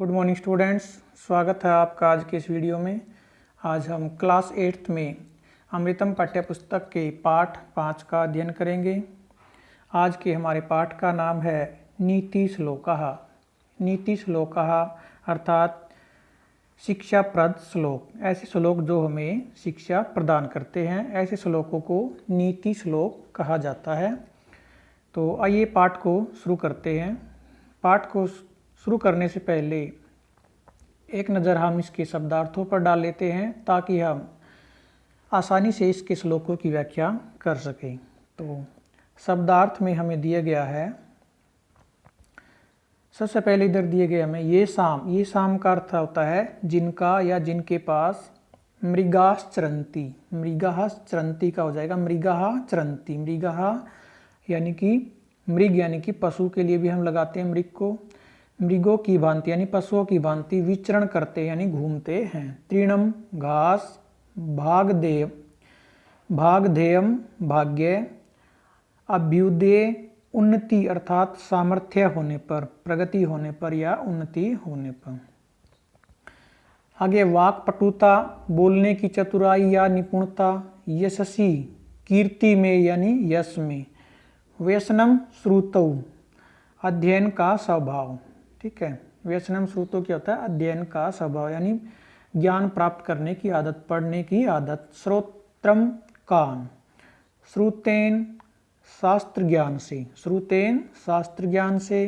Good morning students, स्वागत है आपका आज के इस वीडियो में। आज हम क्लास 8th में अमृतम पाठ्यपुस्तक के पाठ 5 का अध्ययन करेंगे। आज के हमारे पाठ का नाम है नीति श्लोकः। नीति श्लोकः अर्थात शिक्षाप्रद श्लोक। ऐसे श्लोक जो हमें शिक्षा प्रदान करते हैं, ऐसे श्लोकों को नीति श्लोक कहा जाता है। तो आइए पाठ को शुरू करते हैं। पाठ को शुरू करने से पहले एक नज़र हम इसके शब्दार्थों पर डाल लेते हैं ताकि हम आसानी से इसके श्लोकों की व्याख्या कर सकें। तो शब्दार्थ में हमें दिया गया है, सबसे पहले इधर दिए गए हमें ये शाम का अर्थ होता है जिनका या जिनके पास मृगाः चरन्ति। मृगाः चरन्ति का हो जाएगा मृगाः चरन्ति। मृगाः यानी कि मृग यानी कि पशु के लिए भी हम लगाते हैं मृग को। मृगों की भांति यानी पशुओं की भांति विचरण करते यानी घूमते हैं। तृणम घास, भागधेयम भाग्य, अभ्युदय उन्नति अर्थात सामर्थ्य होने पर, प्रगति होने पर या उन्नति होने पर। आगे वाक्पटुता बोलने की चतुराई या निपुणता। यशस्वी कीर्ति में यानी यश में। व्यसनम श्रुतौ अध्ययन का स्वभाव। ठीक है, व्यसनम श्रुतौ क्या होता है? अध्ययन का स्वभाव यानी ज्ञान प्राप्त करने की आदत, पढ़ने की आदत। श्रोत्रम कान, श्रुतेन शास्त्र ज्ञान से, श्रुतेन शास्त्र ज्ञान से।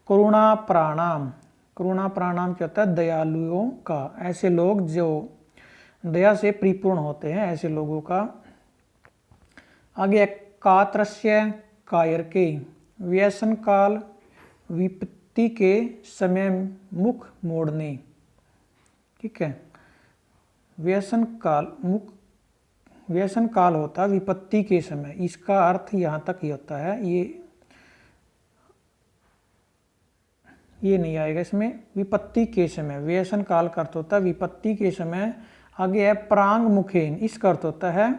करुणा प्राणाम, करुणा प्राणाम क्या होता है? दयालुओं का, ऐसे लोग जो दया से परिपूर्ण होते हैं, ऐसे लोगों का। आगे कात्रस्य कायर के, व्यसन काल विपत्ति के समय मुख मोड़ने। ठीक है, व्यसन काल होता है विपत्ति के समय। इसका अर्थ यहाँ तक ही होता है, ये नहीं आएगा इसमें। विपत्ति के समय, व्यसन काल का अर्थ होता है विपत्ति के समय। आगे है प्रांग मुखेन, इसका अर्थ होता है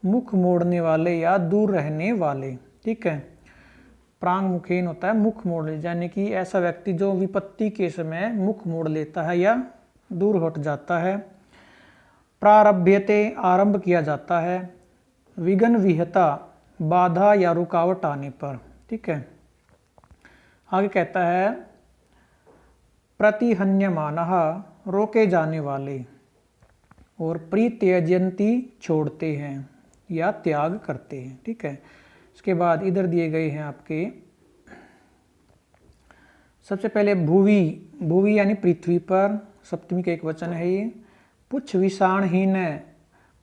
मुख मोड़ने वाले या दूर रहने वाले। ठीक है, प्रांग मुखेन होता है मुख मोड़, यानी कि ऐसा व्यक्ति जो विपत्ति के समय मुख मोड़ लेता है या दूर हट जाता है। प्रारभ्यते आरंभ किया जाता है। विघ्न विहता बाधा या रुकावट आने पर। ठीक है, आगे कहता है प्रतिहन्यमानः रोके जाने वाले, और परित्यजन्ति छोड़ते हैं या त्याग करते हैं। ठीक है, इसके बाद इधर दिए गए हैं आपके, सबसे पहले भुवि, भुवि यानी पृथ्वी पर, सप्तमी का एक वचन है ये। पुच्छ विषाणहीन,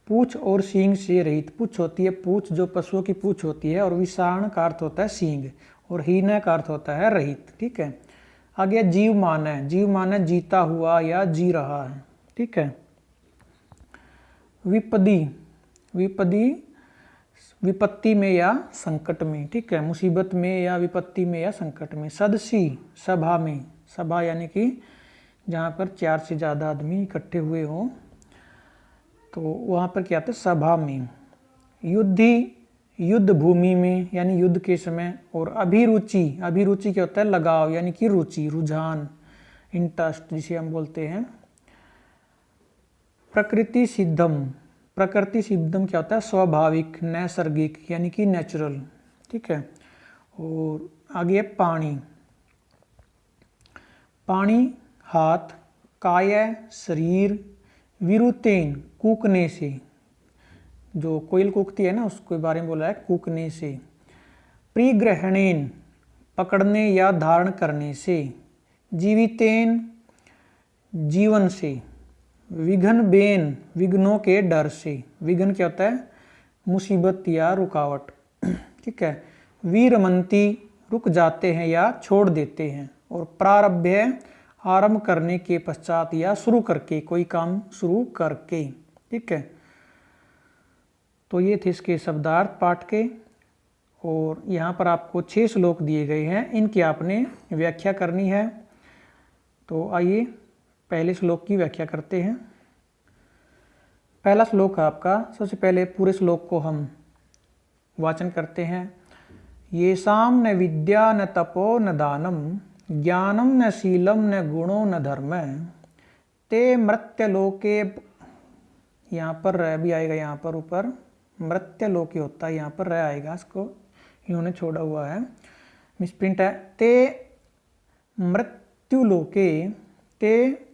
पूछ और सींग से रहित। पुच्छ होती है पूछ, जो पशुओं की पूछ होती है, और विषाण का अर्थ होता है सींग, और हीन का अर्थ होता है रहित। ठीक है, आगे जीवमान है, जीवमान है जीता हुआ या जी रहा है। ठीक है, विपदी, विपदी विपत्ति में या संकट में। ठीक है, मुसीबत में या विपत्ति में या संकट में। सदसी सभा में, सभा यानी कि जहाँ पर 4 से ज़्यादा आदमी इकट्ठे हुए हों, तो वहाँ पर क्या आता है? सभा में। युद्ध भूमि में यानी युद्ध के समय। और अभिरुचि, अभिरुचि क्या होता है? लगाव यानी कि रुचि, रुझान, इंटरेस्ट जिसे हम बोलते हैं। प्रकृति सिद्धम, प्रकृति सिद्धम क्या होता है? स्वाभाविक, नैसर्गिक यानी कि नेचुरल। ठीक है, और आगे पानी, पानी हाथ, काय शरीर, विरुतेन कूकने से, जो कोयल कूकती है ना उसके बारे में बोला है, कूकने से। परिग्रहणेन पकड़ने या धारण करने से। जीवितेन जीवन से। विघ्न बेन विघ्नों के डर से। विघ्न क्या होता है? मुसीबत या रुकावट। ठीक है, वीरमंती रुक जाते हैं या छोड़ देते हैं। और प्रारभ्य आरंभ करने के पश्चात या शुरू करके, कोई काम शुरू करके। ठीक है, तो ये थे इसके शब्दार्थ पाठ के। और यहाँ पर आपको 6 श्लोक दिए गए हैं, इनकी आपने व्याख्या करनी है। तो आइए पहले श्लोक की व्याख्या करते हैं। पहला श्लोक है आपका, सबसे पहले पूरे श्लोक को हम वाचन करते हैं। येषां न विद्या न तपो न दानम ज्ञानम न शीलम न गुणो न धर्म ते मृत्यलोके, यहाँ पर रह भी आएगा, यहाँ पर ऊपर मृत्यलोके होता है, यहाँ पर रह आएगा, इसको इन्होंने छोड़ा हुआ है, मिसप्रिंट है। ते मृत्युलोके, ते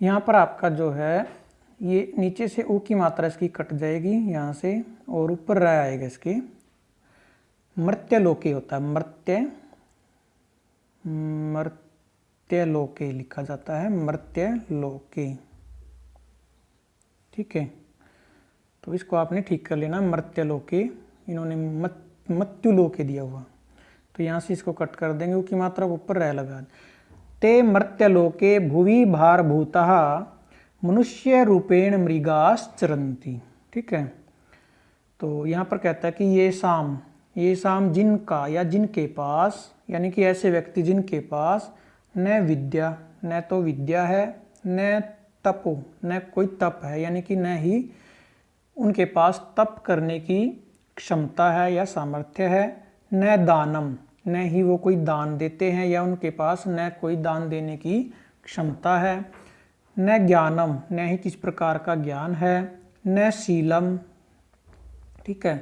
यहाँ पर आपका जो है ये नीचे से ऊ की मात्रा इसकी कट जाएगी यहाँ से और ऊपर रह आएगा इसके। मर्त्यलोके होता है, मर्त्यलोके लिखा जाता है, मर्त्यलोके। ठीक है, तो इसको आपने ठीक कर लेना, मर्त्यलोके। इन्होंने मत्युलोके दिया हुआ, तो यहाँ से इसको कट कर देंगे, ऊ की मात्रा ऊपर रह लगा। ते मर्त्यलोके भुवि भारभूतः मनुष्य रूपेण मृगाश्चरन्ति। ठीक है, तो यहाँ पर कहता है कि ये शाम जिनका या जिनके पास, यानी कि ऐसे व्यक्ति जिनके पास न विद्या, न तो विद्या है, न तपो, न कोई तप है, यानी कि न ही उनके पास तप करने की क्षमता है या सामर्थ्य है, न दानम, न ही वो कोई दान देते हैं या उनके पास न कोई दान देने की क्षमता है, न ज्ञानम, न ही किस प्रकार का ज्ञान है, न शीलम। ठीक है,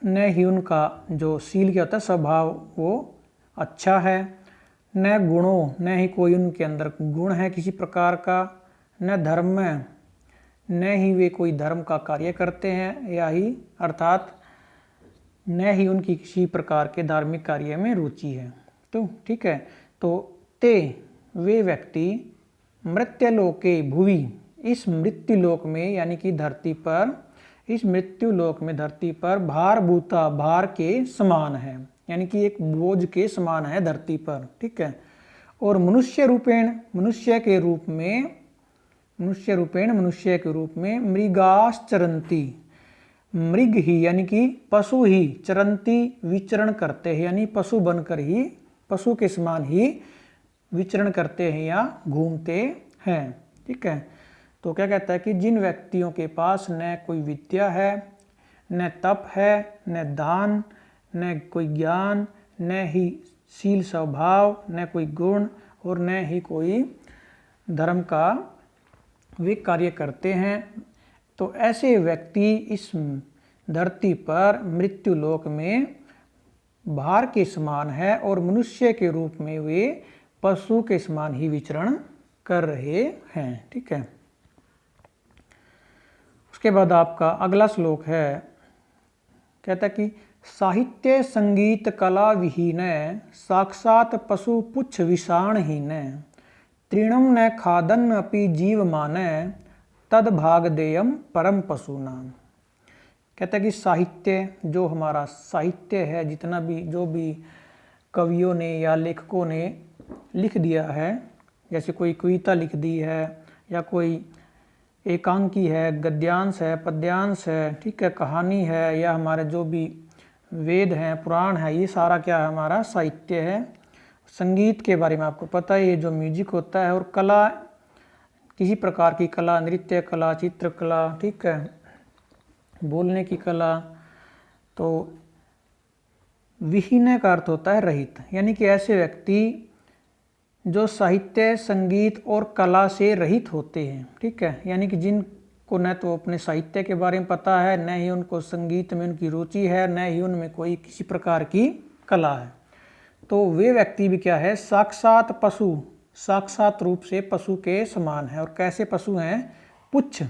न ही उनका जो शील क्या होता है स्वभाव वो अच्छा है, न गुणों, न ही कोई उनके अंदर गुण है किसी प्रकार का, न धर्म, न ही वे कोई धर्म का कार्य करते हैं, या ही अर्थात न ही उनकी किसी प्रकार के धार्मिक कार्य में रुचि है। तो ठीक है, तो ते वे व्यक्ति मृत्यलोके भुवि, इस मृत्युलोक में यानी कि धरती पर, इस मृत्युलोक में धरती पर भारभूता, भार के समान है, यानी कि एक बोझ के समान है धरती पर। ठीक है, और मनुष्य रूपेण, मनुष्य के रूप में, मनुष्य रूपेण मनुष्य के रूप में मृगाश्चरन्ति, मृग ही यानी कि पशु ही, चरंती विचरण करते हैं, यानी पशु बनकर ही, पशु के समान ही विचरण करते हैं या घूमते हैं। ठीक है, तो क्या कहता है कि जिन व्यक्तियों के पास न कोई विद्या है, न तप है, न दान, न कोई ज्ञान, न ही शील स्वभाव, न कोई गुण और न ही कोई धर्म का वे कार्य करते हैं, तो ऐसे व्यक्ति इस धरती पर मृत्युलोक में भार के समान है और मनुष्य के रूप में वे पशु के समान ही विचरण कर रहे हैं। ठीक है, उसके बाद आपका अगला श्लोक है, कहता है कि साहित्य संगीत कला विहीन साक्षात पशु पुच्छ विषाणहीन तृणम न खादन अपि जीवमान तद भाग देयम परम पशुनाम। कहता है कि साहित्य, जो हमारा साहित्य है, जितना भी जो भी कवियों ने या लेखकों ने लिख दिया है, जैसे कोई कविता लिख दी है या कोई एकांकी है, गद्यांश है, पद्यांश है, ठीक है, कहानी है, या हमारे जो भी वेद हैं, पुराण है, ये सारा क्या है, हमारा साहित्य है। संगीत के बारे में आपको पता है, ये जो म्यूजिक होता है, और कला, किसी प्रकार की कला, नृत्य कला, चित्रकला, ठीक है, बोलने की कला। तो विहीन का अर्थ होता है रहित, यानी कि ऐसे व्यक्ति जो साहित्य, संगीत और कला से रहित होते हैं। ठीक है, यानी कि जिनको न तो अपने साहित्य के बारे में पता है, न ही उनको संगीत में उनकी रुचि है, न ही उनमें कोई किसी प्रकार की कला है, तो वे व्यक्ति भी क्या है, साक्षात पशु, साक्षात रूप से पशु के समान है। और कैसे पशु हैं, पुच्छ,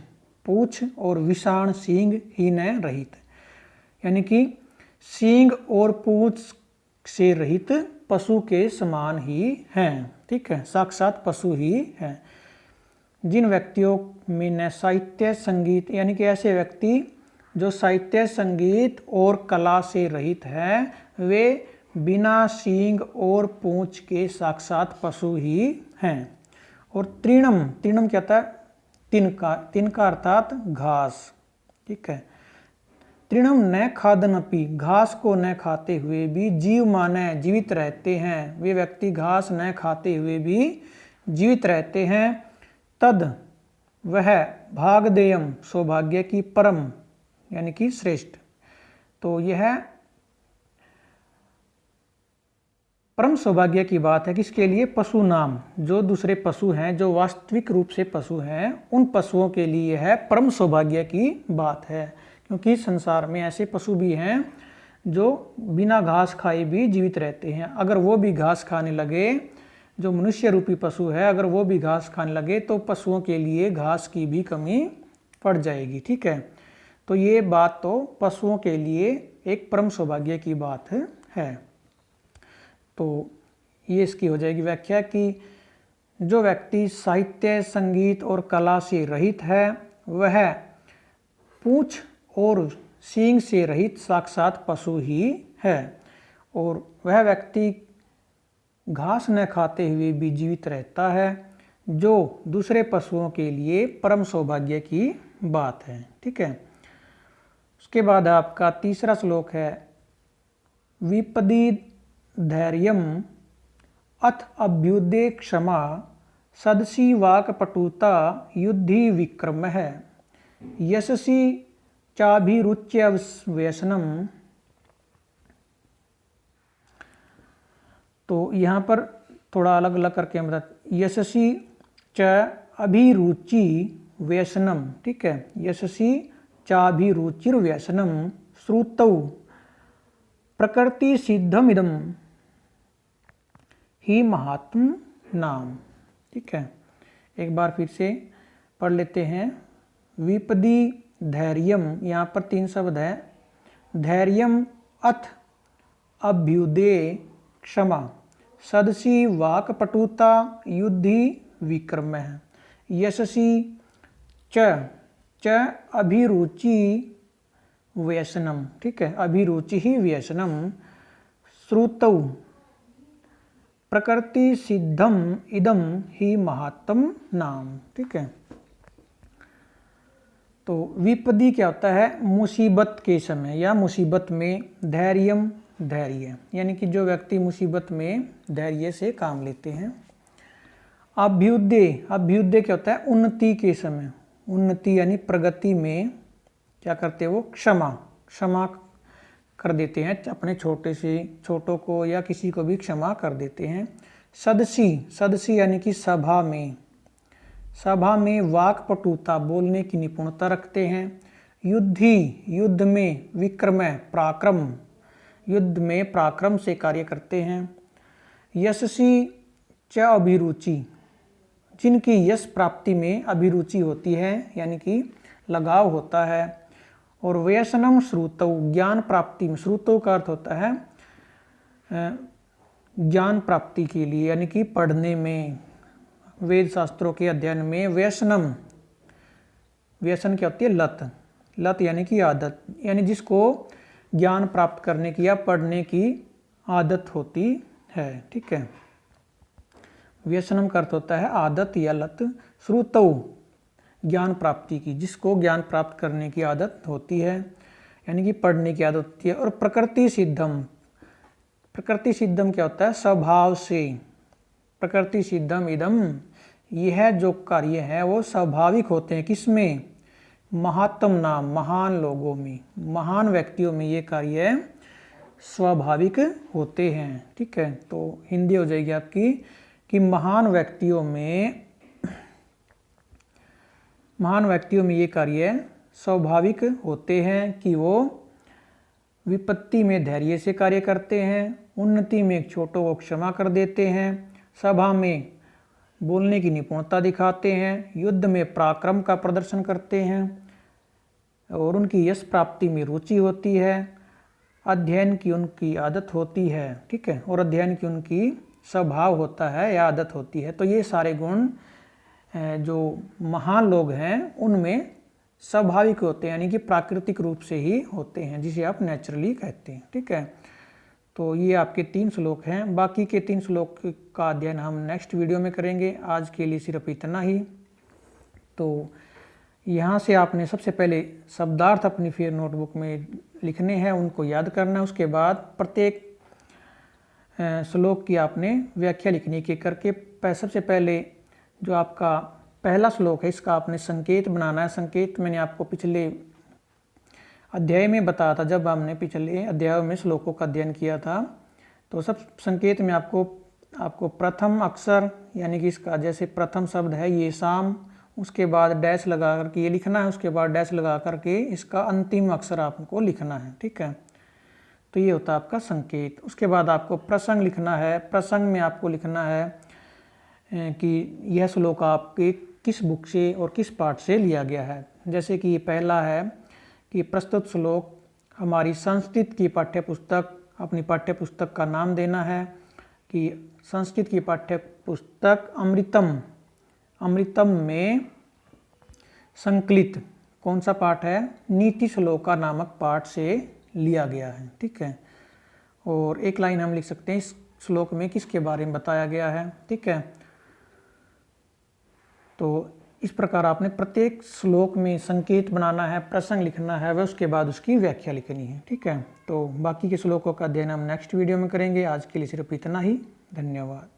पूछ और विषाण सींग ही न रहित, यानी कि सींग और पूछ से रहित पशु के समान ही हैं। ठीक है, साक्षात पशु ही हैं। जिन व्यक्तियों में न साहित्य संगीत, यानी कि ऐसे व्यक्ति जो साहित्य संगीत और कला से रहित हैं, वे बिना सींग और पूंछ के साक्षात पशु ही हैं। और तृणम, क्या था, तिनका, अर्थात घास। ठीक है, तृणम न खादनपि, घास को न खाते हुए भी जीव माने जीवित रहते हैं, वे व्यक्ति घास न खाते हुए भी जीवित रहते हैं। तद वह भागदेयम, सौभाग्य की परम यानी कि श्रेष्ठ। तो यह परम सौभाग्य की बात है किसके लिए? पशु नाम, जो दूसरे पशु हैं, जो वास्तविक रूप से पशु हैं, उन पशुओं के लिए यह परम सौभाग्य की बात है। क्योंकि संसार में ऐसे पशु भी हैं जो बिना घास खाए भी जीवित रहते हैं। अगर वो भी घास खाने लगे, जो मनुष्य रूपी पशु है, अगर वो भी घास खाने लगे तो पशुओं के लिए घास की भी कमी पड़ जाएगी। ठीक है, तो ये बात तो पशुओं के लिए एक परम सौभाग्य की बात है। तो ये इसकी हो जाएगी व्याख्या कि जो व्यक्ति साहित्य, संगीत और कला से रहित है, वह पूंछ और सींग से रहित साक्षात पशु ही है। और वह व्यक्ति घास न खाते हुए भी जीवित रहता है, जो दूसरे पशुओं के लिए परम सौभाग्य की बात है। ठीक है, उसके बाद आपका तीसरा श्लोक है, विपदी धैर्यम अथ अभ्युदय क्षमा सदसी वाक्पटुता युद्धि विक्रम है यशसी चाभिरुच्य व्यसनम। तो यहाँ पर थोड़ा अलग अलग करके हम यशसी च अभिरुचि व्यसनम। ठीक है, यशसी चाभिरुचिर व्यसनम श्रुतौ प्रकृति सिद्धम इदम ही महात्म नाम। ठीक है, एक बार फिर से पढ़ लेते हैं। विपदी धैर्यम, यहाँ पर 3 शब्द है। धैर्यम अथ अभ्युदय क्षमा सदसी वाक्पटुता युद्धि विक्रम है यशसी च अभिरुचि व्यसनम। ठीक है, अभिरुचि ही व्यसनम श्रुतौ प्रकृति सिद्धम इदम ही महात्म नाम। ठीक है, तो विपदी क्या होता है? मुसीबत के समय या मुसीबत में। धैर्यम धैर्य, यानी कि जो व्यक्ति मुसीबत में धैर्य से काम लेते हैं। अभ्युदय, अभ्युदय क्या होता है? उन्नति के समय। उन्नति यानी प्रगति में क्या करते हैं वो? क्षमा कर देते हैं, अपने छोटों को या किसी को भी क्षमा कर देते हैं। सदसी यानी कि सभा में वाक्पटुता, बोलने की निपुणता रखते हैं। युद्ध में विक्रम, पराक्रम, युद्ध में पराक्रम से कार्य करते हैं। यशसी च अभिरुचि, जिनकी यश प्राप्ति में अभिरुचि होती है यानी कि लगाव होता है। और व्यसनम श्रुतौ, ज्ञान प्राप्ति में। श्रुतौ का अर्थ होता है ज्ञान प्राप्ति के लिए यानी कि पढ़ने में, वेद शास्त्रों के अध्ययन में। व्यसनम, व्यसन क्या होती है? लत यानी कि आदत, यानी जिसको ज्ञान प्राप्त करने की या पढ़ने की आदत होती है। ठीक है, व्यसनम का अर्थ होता है आदत या लत। श्रुतौ, ज्ञान प्राप्ति की, जिसको ज्ञान प्राप्त करने की आदत होती है यानी कि पढ़ने की आदत होती है। और प्रकृति सिद्धम, प्रकृति सिद्धम क्या होता है? स्वभाव से। प्रकृति सिद्धम इदम, यह जो कार्य है वो स्वाभाविक होते हैं। किसमें? महात्म नाम, महान लोगों में, महान व्यक्तियों में ये कार्य स्वाभाविक होते हैं। ठीक है, तो हिंदी हो जाएगी आपकी कि महान व्यक्तियों में ये कार्य स्वाभाविक होते हैं कि वो विपत्ति में धैर्य से कार्य करते हैं, उन्नति में छोटों को क्षमा कर देते हैं, सभा में बोलने की निपुणता दिखाते हैं, युद्ध में पराक्रम का प्रदर्शन करते हैं और उनकी यश प्राप्ति में रुचि होती है, अध्ययन की उनकी आदत होती है। ठीक है, और अध्ययन की उनकी स्वभाव होता है या आदत होती है। तो ये सारे गुण जो महान लोग हैं उनमें स्वाभाविक होते हैं यानी कि प्राकृतिक रूप से ही होते हैं, जिसे आप नेचुरली कहते हैं। ठीक है, तो ये आपके 3 श्लोक हैं। बाकी के 3 श्लोक का अध्ययन हम नेक्स्ट वीडियो में करेंगे। आज के लिए सिर्फ इतना ही। तो यहाँ से आपने सबसे पहले शब्दार्थ अपनी फिर नोटबुक में लिखने हैं, उनको याद करना है। उसके बाद प्रत्येक श्लोक की आपने व्याख्या लिखनी है करके। सबसे पहले जो आपका पहला श्लोक है इसका आपने संकेत बनाना है। संकेत मैंने आपको पिछले अध्याय में बताया था, जब हमने पिछले अध्याय में श्लोकों का अध्ययन किया था। तो सब संकेत में आपको प्रथम अक्षर यानी कि इसका जैसे प्रथम शब्द है ये शाम, उसके बाद डैश लगा करके ये लिखना है, उसके बाद डैश लगा करके इसका अंतिम अक्षर आपको लिखना है, ठीक है। तो ये होता है आपका संकेत। उसके बाद आपको प्रसंग लिखना है। प्रसंग में आपको लिखना है कि यह श्लोक आपके किस बुक से और किस पाठ से लिया गया है। जैसे कि ये पहला है कि प्रस्तुत श्लोक हमारी संस्कृत की पाठ्यपुस्तक, अपनी पाठ्यपुस्तक का नाम देना है कि संस्कृत की पाठ्यपुस्तक अमृतम में संकलित कौन सा पाठ है, नीति श्लोका नामक पाठ से लिया गया है, ठीक है। और एक लाइन हम लिख सकते हैं इस श्लोक में किसके बारे में बताया गया है, ठीक है। तो इस प्रकार आपने प्रत्येक श्लोक में संकेत बनाना है, प्रसंग लिखना है, वह उसके बाद उसकी व्याख्या लिखनी है, ठीक है। तो बाकी के श्लोकों का अध्ययन हम नेक्स्ट वीडियो में करेंगे। आज के लिए सिर्फ इतना ही। धन्यवाद।